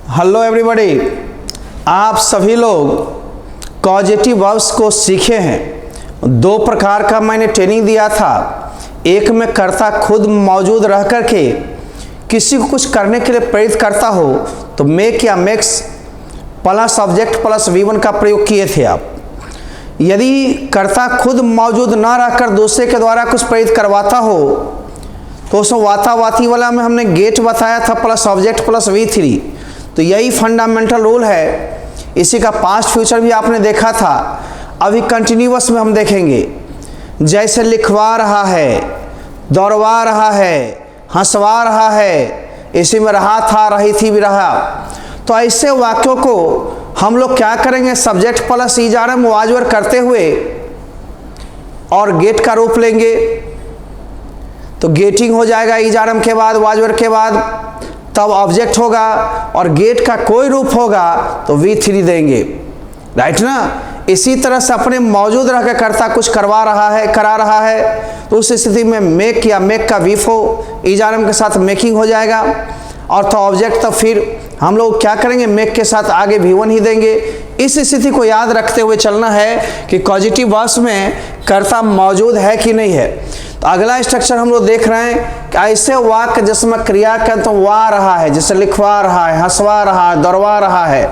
Hello everybody, आप सभी लोग कॉजेटिव वर्ब्स को सीखे हैं। दो प्रकार का मैंने ट्रेनिंग दिया था। एक में कर्ता खुद मौजूद रह करके किसी को कुछ करने के लिए प्रेरित करता हो तो मेक या makes plus object plus V1 का प्रयोग किए थे आप। यदि कर्ता खुद मौजूद ना रहकर दूसरे के द्वारा कुछ प्रेरित करवाता हो तो उसमें वातावाती वाला में हमने गेट बताया था प्लस ऑब्जेक्ट प्लस V3। तो यही फंडामेंटल रूल है। इसी का पास्ट फ्यूचर भी आपने देखा था, अभी कंटिन्यूअस में हम देखेंगे। जैसे लिखवा रहा है, दौड़वा रहा है, हंसवा रहा है, इसी में रहा था, रही थी भी रहा। तो ऐसे वाक्यों को हम लोग क्या करेंगे, सब्जेक्ट प्लस ईजारम वाजवर करते हुए और गेट का रूप लेंगे। तो गेटिंग हो जाएगा ईजारम के बाद, वाजवर के बाद, तब ऑब्जेक्ट होगा और गेट का कोई रूप होगा तो V3 देंगे, राइट ना। इसी तरह से अपने मौजूद रह कर कर्ता कुछ करा रहा है तो उस स्थिति में मेक या मेक का V4 ईजारम के साथ मेकिंग हो जाएगा। और तो ऑब्जेक्ट तो फिर हम लोग क्या करेंगे, मेक के साथ आगे V1 ही देंगे। इस स्थिति को याद रखते हुए चलना है कि कॉजेटिव वर्ब्स में कर्ता मौजूद है कि नहीं है। तो अगला स्ट्रक्चर हम लोग देख रहे हैं कि ऐसे वाक्य जिसमें क्रिया का तो वा रहा है, जैसे लिखवा रहा है, हंसवा रहा है, दौड़वा रहा है,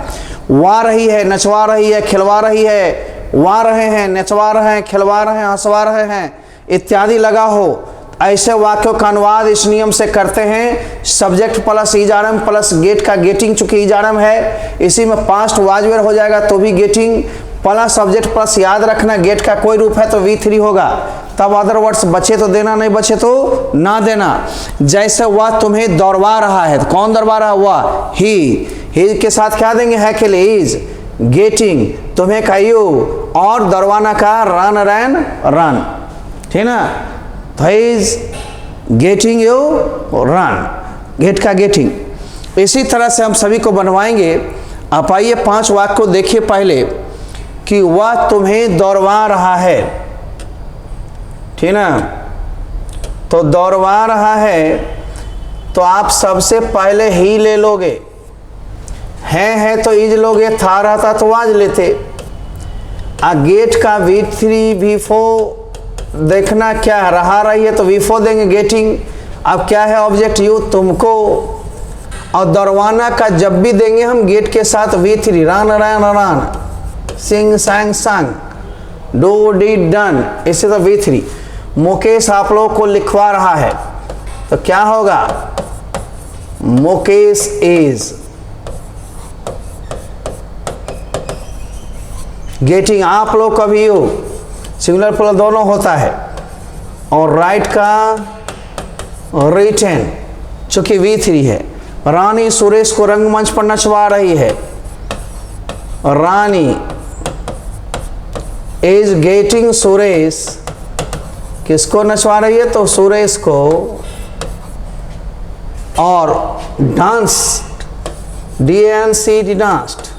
वा रही है, नचवा रही है, खिलवा रही है, वा रहे हैं, नचवा रहे हैं, खिलवा रहे हैं, हंसवा रहे हैं इत्यादि लगा हो। ऐसे वाक्यों का अनुवाद इस नियम से करते हैं, subject plus is are am plus gate का गेटिंग, चूंकि ईजारम है इसी में पास्ट वाजवेर हो जाएगा तो भी गेटिंग, प्लस सब्जेक्ट प्लस याद रखना गेट का कोई रूप है तो V3 होगा। तब अदर वर्ड्स बचे तो देना, नहीं बचे तो ना देना। जैसे वह तुम्हें दौड़वा रहा है, तो कौन दौड़वा रहा है, वह ही के साथ क्या देंगे, है के लिए इज, गेटिंग तुम्हें का यू, और दौड़वाना का रन रैन रन, ठीक ना। तो is getting you run, get का गेटिंग। इसी तरह से हम सभी को बनवाएंगे। आप आइए 5 वाक्य को देखिए पहले कि वह तुम्हें दौड़वा रहा है, ठीक ना। तो दौड़वा रहा है तो आप सबसे पहले ही ले लोगे, है तो इज लोगे, था रहता तो आज लेते। गेट का V3 V4 देखना क्या है, रहा रही है तो V4 देंगे गेटिंग। अब क्या है ऑब्जेक्ट यू, तुमको, और दौड़वाना का जब भी देंगे हम गेट के साथ V3, रन रन रन, सिंग सांग सांग, डू डिड डन, इससे तो V3। मुकेश आप लोग को लिखवा रहा है तो क्या होगा, मुकेश इज गेटिंग। आप लोग का भी यू सिंगुलर प्लस दोनों होता है, और राइट का रिटन चूंकि V3 है। रानी सुरेश को रंगमंच पर नचवा रही है, रानी इज गेटिंग सुरेश, किसको नचवा रही है, तो सुरेश को। और डांस DANC डांस्ड,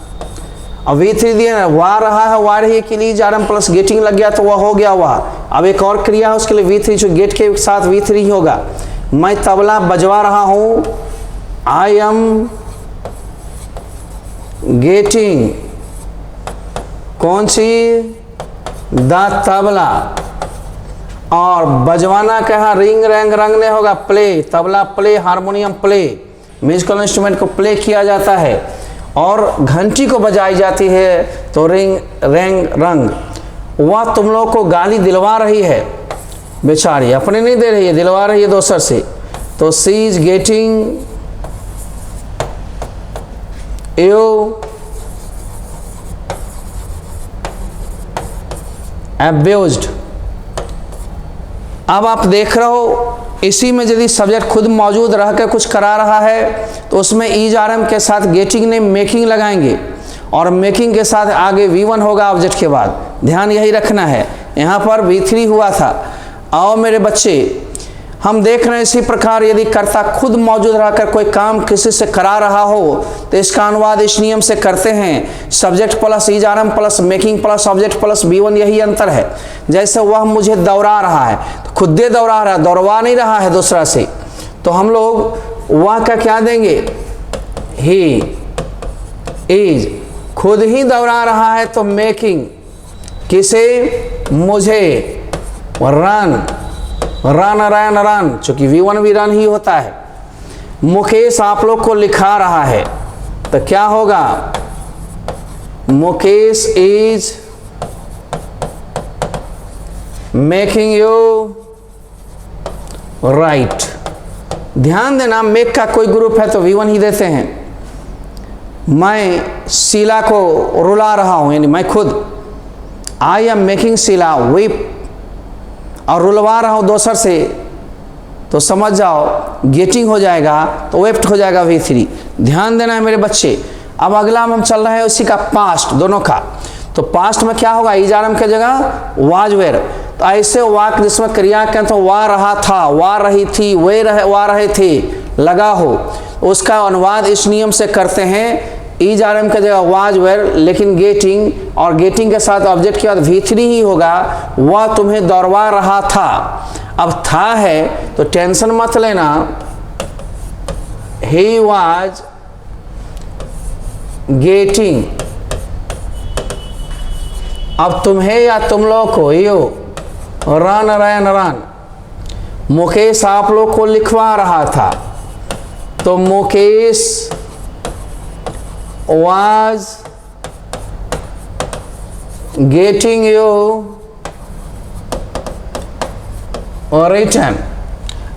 अब V3 दिए ना, वा रहा है, वा रही है के लिए ईजारम प्लस गेटिंग लग गया तो वह हो गया वह। अब एक और क्रिया है उसके लिए V3, जो गेट के साथ V3 ही होगा। मैं तबला बजवा रहा हूं, आई एम गेटिंग कौन सी, द तबला। और बजवाना कहा, रिंग रैंग रंग ने होगा, play, tabla play, harmonium play, musical instrument को प्ले किया जाता है। और घंटी को बजाई जाती है तो रिंग रैंग रंग। वह तुम लोग को गाली दिलवा रही है, बेचारी अपने नहीं दे रही है, दिलवा रही है दूसर से, तो सी इज गेटिंग यू अब्यूज्ड। अब आप देख रहे हो इसी में यदि सब्जेक्ट खुद मौजूद रहकर कुछ करा रहा है तो उसमें ईजारम के साथ गेटिंग ने मेकिंग लगाएंगे, और मेकिंग के साथ आगे V1 होगा ऑब्जेक्ट के बाद। ध्यान यही रखना है, यहाँ पर V3 हुआ था। आओ मेरे बच्चे, हम देख रहे हैं इसी प्रकार यदि कर्ता खुद मौजूद रहकर कोई काम किसी से करा रहा हो तो इसका अनुवाद इस नियम से करते हैं, subject plus is are am plus making plus object plus V1, यही अंतर है। जैसे वह मुझे दौड़ा रहा है तो खुद दौड़ा रहा है, दौड़वा नहीं रहा है दूसरा से, तो हम लोग वह का क्या देंगे, ही, इज खुद ही दोहरा रहा है तो मेकिंग किसे, मुझे, रन रन रन रन, चूंकि V1 भी रन ही होता है। मुकेश आप लोग को लिखा रहा है तो क्या होगा, Mukesh is making you right. ध्यान देना, मेक का कोई ग्रुप है तो V1 ही देते हैं। मैं शीला को रुला रहा हूं, यानी मैं खुद, I am making Sheela weep, और रुलवा रहा हूं दोसर से, तो समझ जाओ गेटिंग हो जाएगा तो वेप्ट हो जाएगा V3। ध्यान देना है मेरे बच्चे। अब अगला हम चल रहे हैं उसी का पास्ट, दोनों का। तो पास्ट में क्या होगा, इजारम की जगह वाज वेर। तो ऐसे वाक्य जिसमें क्रिया के तो वा रहा था, वा रही थी, वे वा रहे थे लगा हो, उसका अनुवाद इस नियम से करते हैं, इजारम की जगह वाज वेर, लेकिन गेटिंग, और गेटिंग के साथ ऑब्जेक्ट के बाद V3 ही होगा। वह तुम्हें दौड़वा रहा था। अब था है तो टेंशन मत लेना, ही वाज गेटिंग। अब तुम्हें या तुम लोग को, यो रन रन रन, मुकेश आप लोग को लिखवा रहा था तो Mukesh was getting you written।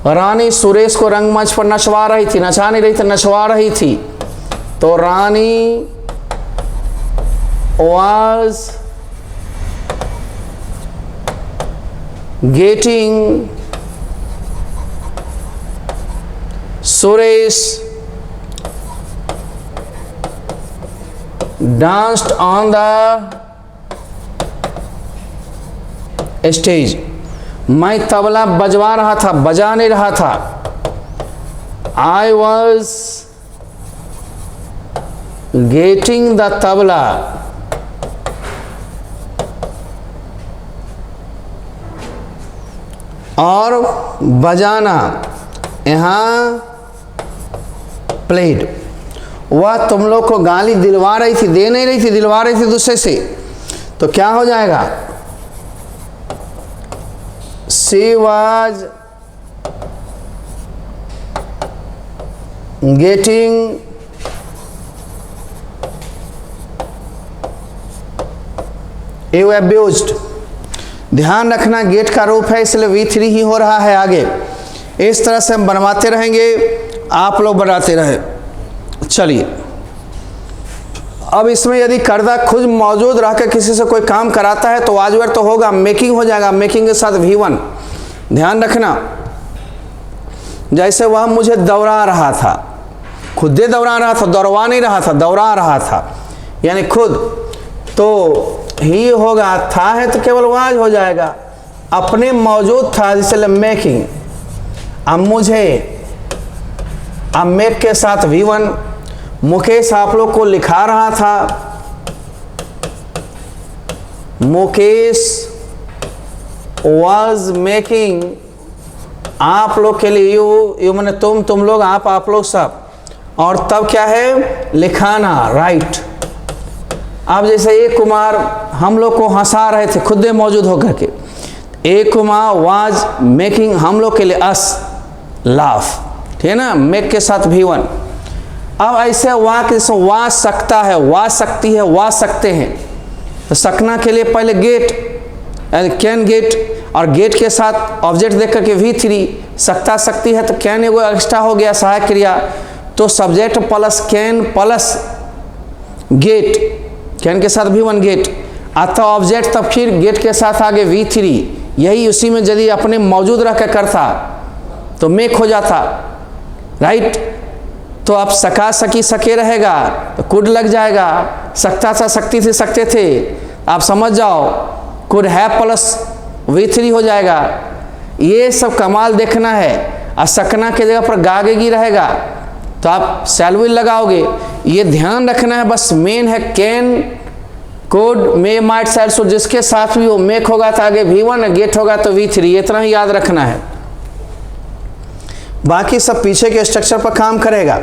रानी सुरेश को रंगमंच पर नचवा रही थी, नचा नहीं रही थी, नचवा रही थी, तो रानी was getting Suresh danced on the stage। मैं तबला बजवा रहा था, बजा नहीं रहा था। I was getting the tabla. और बजाना यहाँ प्लेड। वह तुम लोग को गाली दिलवा रही थी, दे नहीं रही थी, दिलवा रही थी दूसरे से, तो क्या हो जाएगा, she was getting you abused. ध्यान रखना गेट का रूप है इसलिए V3 ही हो रहा है आगे। इस तरह से हम बनवाते रहेंगे, आप लोग बनाते रहे। चलिए, अब इसमें यदि कर्ता खुद मौजूद रहकर किसी से कोई काम कराता है तो वाजवर तो होगा, मेकिंग हो जाएगा, मेकिंग के साथ V1। ध्यान रखना, जैसे वह मुझे दौड़ा रहा था, खुद दौड़ा रहा था, दौड़वा नहीं रहा था, दौड़ा रहा था, यानी खुद, तो ही होगा। था है तो केवल वाज हो जाएगा, अपने मौजूद था जिसलिए मेकिंग। अब मुझे, अब मेक के साथ V1। मुकेश आप लोग को लिखा रहा था, मुकेश was मेकिंग, आप लोग के लिए यू मैंने तुम लोग, आप लोग सब, और तब क्या है, लिखाना, राइट। अब जैसे एक कुमार हम लोग को हंसा रहे थे खुद मौजूद होकर के, एक कुमार वाज मेकिंग हम लोग के लिए अस लाफ, ठीक है ना, मेक के साथ V1। अब ऐसे वाक्य वा सकता है, वा सकती है, वा सकते हैं, तो सकना के लिए पहले गेट, कैन गेट, और गेट के साथ ऑब्जेक्ट देख करके V3, सकता सकती है तो कैन एगो एक्स्ट्रा हो गया सहायक क्रिया, तो subject plus can plus get, can के साथ V1 गेट, आता ऑब्जेक्ट तब फिर गेट के साथ आगे V3। यही उसी में यदि अपने मौजूद रह कर करता तो मेक हो जाता, राइट। तो आप सका सकी सके रहेगा तो कुड लग जाएगा, सकता था सकती थी सकते थे, आप समझ जाओ, कुड है प्लस V3 हो जाएगा। ये सब कमाल देखना है। और सकना के जगह पर गागेगी रहेगा तो आप शैल विल लगाओगे। ये ध्यान रखना है, बस मेन है can, could, may, might, shall, should, जिसके साथ भी वो मेक होगा तो आगे V1, गेट होगा तो V3, इतना ही याद रखना है। बाकी सब पीछे के स्ट्रक्चर पर काम करेगा।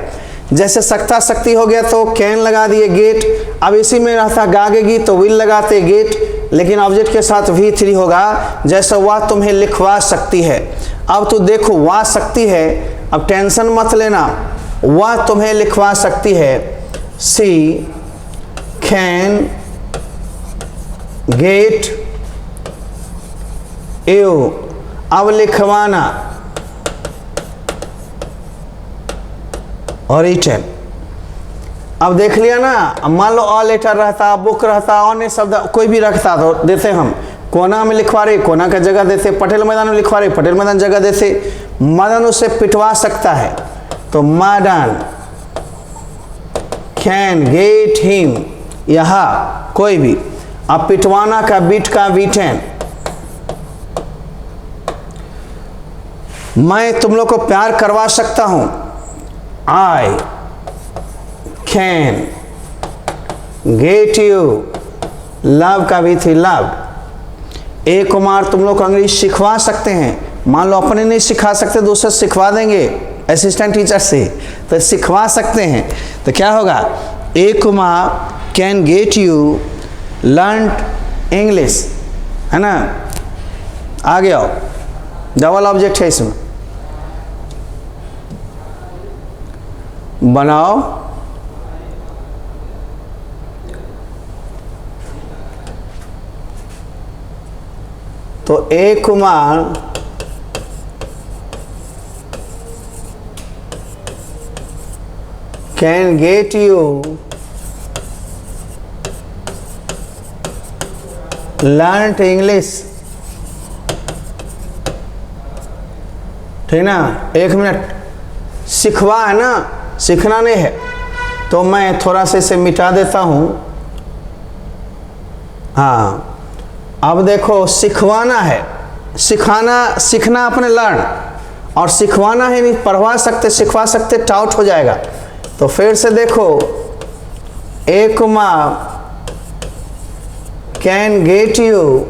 जैसे सकता शक्ति हो गया तो कैन लगा दिए गेट। अब इसी में रहता गागेगी तो विल लगाते गेट, लेकिन ऑब्जेक्ट के साथ V3 होगा। जैसे वह तुम्हें लिखवा सकती है। अब तो देखो वह सकती है, अब टेंशन मत लेना, वह तुम्हें लिखवा सकती है। सी कैन गेट यू, अब लिखवाना और रिटर्न। अब देख लिया ना, मान लो अ लेटर रहता, बुक रहता, अन्य शब्द कोई भी रखता तो देते हम कोना में लिखवा रहे, कोना का जगह देते, पटेल मैदान में लिखवा रहे, पटेल मैदान जगह देते। मदन उसे पिटवा सकता है तो मदन कैन गेट हिम, यहाँ कोई भी। अब पिटवाना का बीट का बीटेन। मैं तुम लोग को प्यार करवा सकता हूं, I can get you, love का भी थी लव। ए कुमार तुम लोग को अंग्रेजी सिखवा सकते हैं, मान लो अपने नहीं सिखा सकते दूसरे सिखवा देंगे असिस्टेंट टीचर से, तो सिखवा सकते हैं। तो क्या होगा, A Kumar can get you learn English, है ना। आगे आओ, डबल ऑब्जेक्ट है इसमें, बनाओ। तो A Kumar can get you learn English, ठीक ना। एक मिनट, सिखवा है ना, सीखना नहीं है, तो मैं थोड़ा सा इसे मिटा देता हूं। हाँ, अब देखो सिखवाना है, सिखाना, सीखना अपने लर्न, और सिखवाना है नहीं, पढ़वा सकते सिखवा सकते, टाउट हो जाएगा। तो फिर से देखो, ए कुमार कैन गेट यू,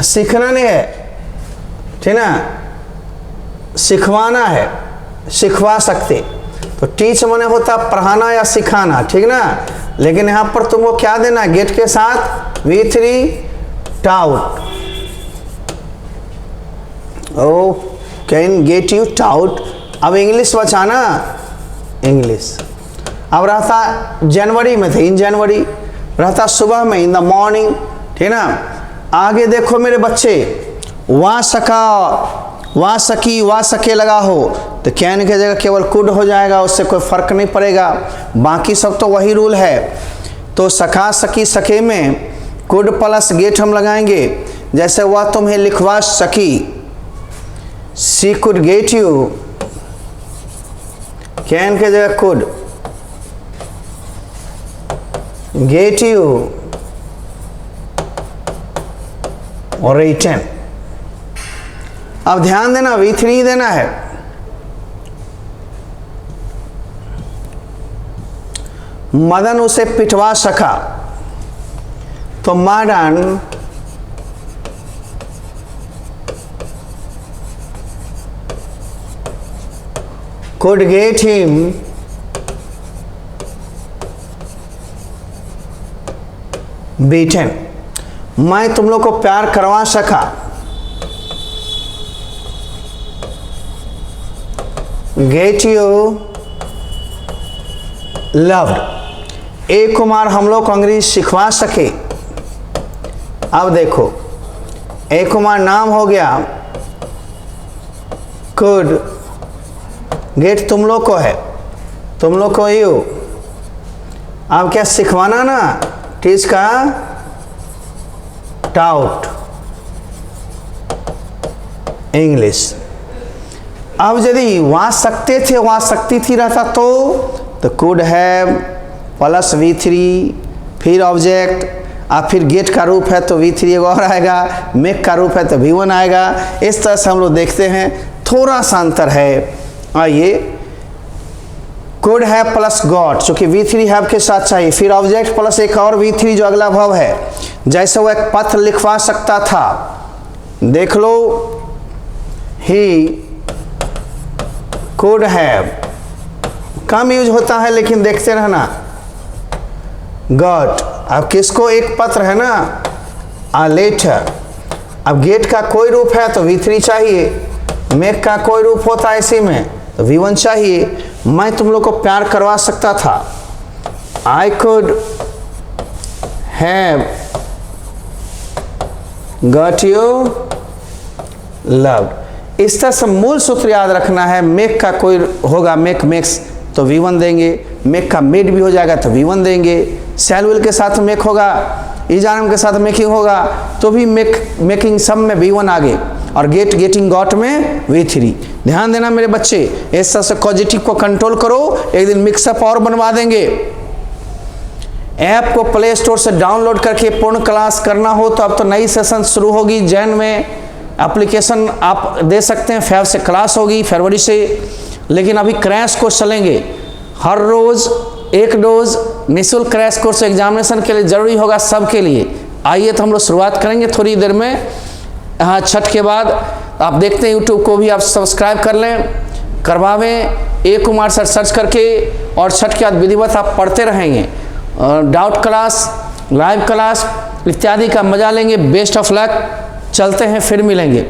सीखना नहीं है, ठीक ना, सिखवाना है, सिखवा सकते। तो टीच माने होता पढ़ाना या सिखाना, ठीक ना। लेकिन यहां पर तुमको क्या देना, गेट के साथ V3 taught. Oh can get you taught. अब इंग्लिश बचाना, इंग्लिश। अब रहता जनवरी में थे, इन जनवरी रहता सुबह में, इन द मॉर्निंग, ठीक ना। आगे देखो मेरे बच्चे, वहाँ सका, वहाँ सकी, वहाँ सके लगा हो तो कैन की जगह केवल कुड हो जाएगा, उससे कोई फर्क नहीं पड़ेगा, बाकी सब तो वही रूल है। तो सका सकी सके में कुड प्लस गेट हम लगाएंगे। जैसे वह तुम्हें लिखवा सकी, सी कुड गेट यू, कैन की जगह कुड गेट यू और रिटर्न। अब ध्यान देना, V3 देना है। मदन उसे पिटवा सका, तो Madan could get him beaten। मैं तुम लोग को प्यार करवा सका, गेट यू लव्ड। ए कुमार हम लोग को अंग्रेजी सिखवा सके। अब देखो, ए कुमार नाम हो गया, कुड गेट तुम लोग को है, तुम लोग को यू। अब क्या सिखवाना ना, टीच का टाउट इंग्लिश। अब यदि वहाँ सकते थे, वहाँ सकती थी रहता तो कुड हैव प्लस V3, फिर ऑब्जेक्ट, और फिर गेट का रूप है तो V3 एक और आएगा, मेक का रूप है तो V1 आएगा। इस तरह से हम लोग देखते हैं, थोड़ा सा अंतर है। आइए, कुड हैव प्लस गॉट, चूंकि V3 हैव के साथ चाहिए, फिर ऑब्जेक्ट प्लस एक और V3 जो अगला भाव है। जैसे वो एक पत्र लिखवा सकता था, देख लो, ही could have कम यूज होता है, लेकिन देखते रहना। गॉट, अब किसको एक पत्र है ना, आ लेटर। अब गेट का कोई रूप है तो V3 चाहिए, मेक का कोई रूप होता है इसी में तो V1 चाहिए। मैं तुम लोग को प्यार करवा सकता था, I could have got you loved. इस तरह से मूल सूत्र याद रखना है। मेक का कोई होगा, मेक मेक्स तो V1 देंगे, मेक का मेड भी हो जाएगा तो V1 देंगे, शैल विल के साथ मेक होगा, इजारम के साथ मेकिंग होगा तो भी मेकिंग सब में V1 आगे, और गेट गेटिंग गॉट में V3। ध्यान देना मेरे बच्चे, इस तरह से कॉजेटिव को कंट्रोल करो, एक दिन मिक्सअप और बनवा देंगे। ऐप को प्ले स्टोर से डाउनलोड करके पूर्ण क्लास करना हो तो अब तो नई सेशन शुरू होगी जैन में, एप्लीकेशन आप दे सकते हैं। फेब से क्लास होगी, फरवरी से, लेकिन अभी क्रैश कोर्स चलेंगे। हर रोज़ एक डोज निःशुल्क क्रैश कोर्स एग्जामिनेशन के लिए ज़रूरी होगा सबके लिए। आइए तो हम लोग शुरुआत करेंगे थोड़ी देर में। हाँ, छठ के बाद आप देखते हैं, यूट्यूब को भी आप सब्सक्राइब कर लें, करवावें ए कुमार सर सर्च करके, और छठ के बाद विधिवत आप पढ़ते रहेंगे। डाउट क्लास, लाइव क्लास इत्यादि का मजा लेंगे। बेस्ट ऑफ लक, चलते हैं, फिर मिलेंगे।